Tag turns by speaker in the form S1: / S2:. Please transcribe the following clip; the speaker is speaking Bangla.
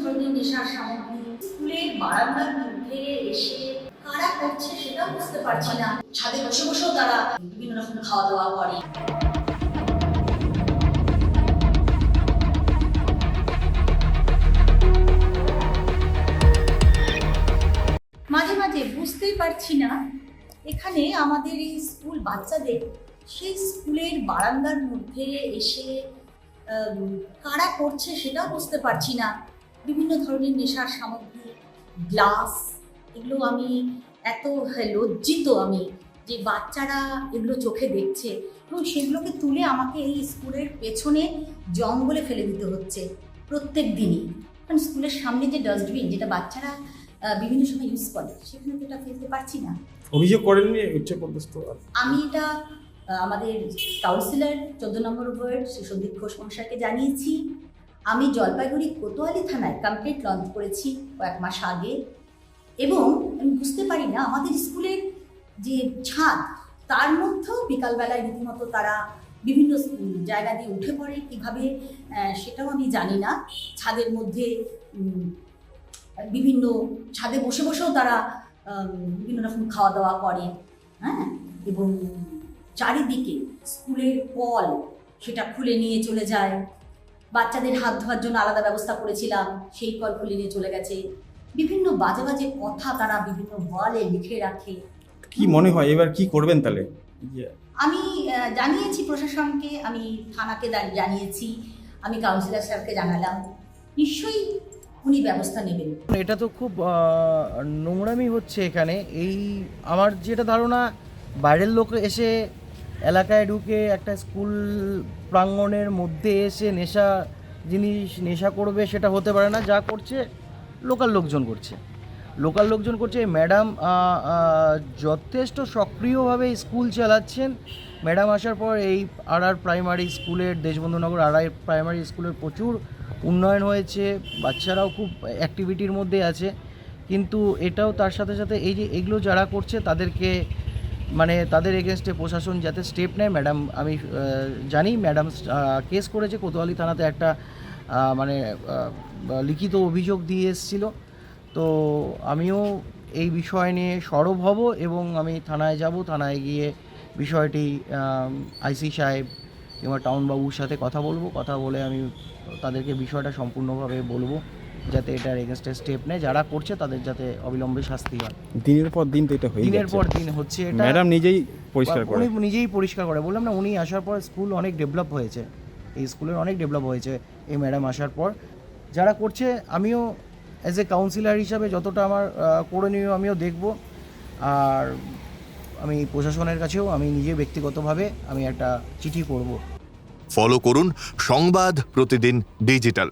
S1: ধরনের নেশার সামগ্রী স্কুলের বারান্দার মধ্যে এসে কারা করছে সেটাও বুঝতে পারছি না। ছাদে বসে বসেও তারা বিভিন্ন রকম খাওয়া দাওয়া করে। মাঝে মাঝে বুঝতেই পারছি না এখানে আমাদের এই স্কুল বাচ্চাদের সেই স্কুলের বারান্দার মধ্যে এসে কারা করছে সেটাও বুঝতে পারছি না। বিভিন্ন ধরনের নেশার সামগ্রী, গ্লাস, এগুলো আমি এত লজ্জিত আমি যে বাচ্চারা এগুলো চোখে দেখছে এবং সেগুলোকে তুলে আমাকে এই স্কুলের পেছনে জঙ্গলে ফেলে দিতে হচ্ছে প্রত্যেক দিনই। কারণ স্কুলের সামনে যে ডাস্টবিন যেটা বাচ্চারা বিভিন্ন সময় ইউজ করে সেখানে তো এটা ফেলতে পারছি না।
S2: অভিযোগ করেননি উচ্চপদস্থ?
S1: আমি এটা আমাদের কাউন্সিলর 14 নম্বর ওয়ার্ড শ্রী সন্দীপ ঘোষ মহাশয়কে জানিয়েছি। আমি জলপাইগুড়ি কোতোয়ালি থানায় কমপ্লেন্ট লঞ্চ করেছি কয়েক মাস আগে। এবং আমি বুঝতে পারি না আমাদের স্কুলের যে ছাদ তার মধ্যেও বিকালবেলায় রীতিমতো তারা বিভিন্ন জায়গা দিয়ে উঠে পড়ে কীভাবে সেটাও আমি জানি না। ছাদের মধ্যে বিভিন্ন ছাদে বসে বসেও তারা বিভিন্ন রকম খাওয়া দাওয়া করে, হ্যাঁ। এবং চারিদিকে স্কুলের কল সেটা খুলে নিয়ে চলে যায়। বাচ্চাদের হাত ধোয়ার জন্য আলাদা ব্যবস্থা করেছিলাম, সেই কল খুলে নিয়ে চলে গেছে। বিভিন্ন বাজে বাজে কথা তারা বিভিন্ন ওয়ালে লিখে রাখে।
S2: কি মনে হয় এবার কি করবেন তাহলে?
S1: আমি জানিয়েছি প্রশাসনকে, আমি থানাকে জানিয়েছি, আমি কাউন্সিলর স্যারকে জানালাম, নিশ্চয়ই উনি ব্যবস্থা নেবেন।
S3: এটা তো খুব নোংরামি হচ্ছে এখানে। এই আমার যেটা ধারণা, বাইরের লোক এসে এলাকায় ঢুকে একটা স্কুল প্রাঙ্গণের মধ্যে এসে নেশা করবে সেটা হতে পারে না। যা করছে লোকাল লোকজন করছে। ম্যাডাম যথেষ্ট সক্রিয়ভাবে স্কুল চালাচ্ছেন। ম্যাডাম আসার পর এই আর প্রাইমারি স্কুলের, দেশবন্ধুনগর প্রাইমারি স্কুলের প্রচুর উন্নয়ন হয়েছে, বাচ্চারাও খুব অ্যাক্টিভিটির মধ্যে আছে। কিন্তু এটাও তার সাথে সাথে এই যে এগুলো যারা করছে তাদেরকে তাদের এগেনস্টে প্রশাসন যাতে স্টেপ নেয়। ম্যাডাম, আমি জানি ম্যাডাম কেস করেছে কোতোয়ালি থানাতে, একটা লিখিত অভিযোগ দিয়ে এসেছিলো। তো আমিও এই বিষয় নিয়ে সরব হব এবং আমি থানায় যাব। থানায় গিয়ে বিষয়টি আইসি সাহেব কিংবা টাউনবাবুর সাথে কথা বলে আমি তাদেরকে বিষয়টা সম্পূর্ণভাবে বলবো, যাতে এটার এগেনস্টে স্টেপ নেয়। যারা করছে তাদের যাতে অবিলম্বে শাস্তি হয়।
S2: দিনের পর দিন তো এটা হয়ে যাচ্ছে,
S3: দিনের পর দিন হচ্ছে। এটা
S2: ম্যাডাম নিজেই পরিষ্কার করে। বললাম না, উনি আসার পর স্কুল অনেক ডেভেলপ হয়েছে, এই স্কুলের অনেক ডেভেলপ হয়েছে এই ম্যাডাম আসার পর। যারা করছে আমিও অ্যাজ এ কাউন্সিলর হিসাবে যতটা আমার করণীয় আমিও দেখব। আর আমি প্রশাসনের কাছেও আমি নিজে ব্যক্তিগতভাবে আমি একটা চিঠি করব।
S4: ফলো করুন সংবাদ প্রতিদিন ডিজিটাল।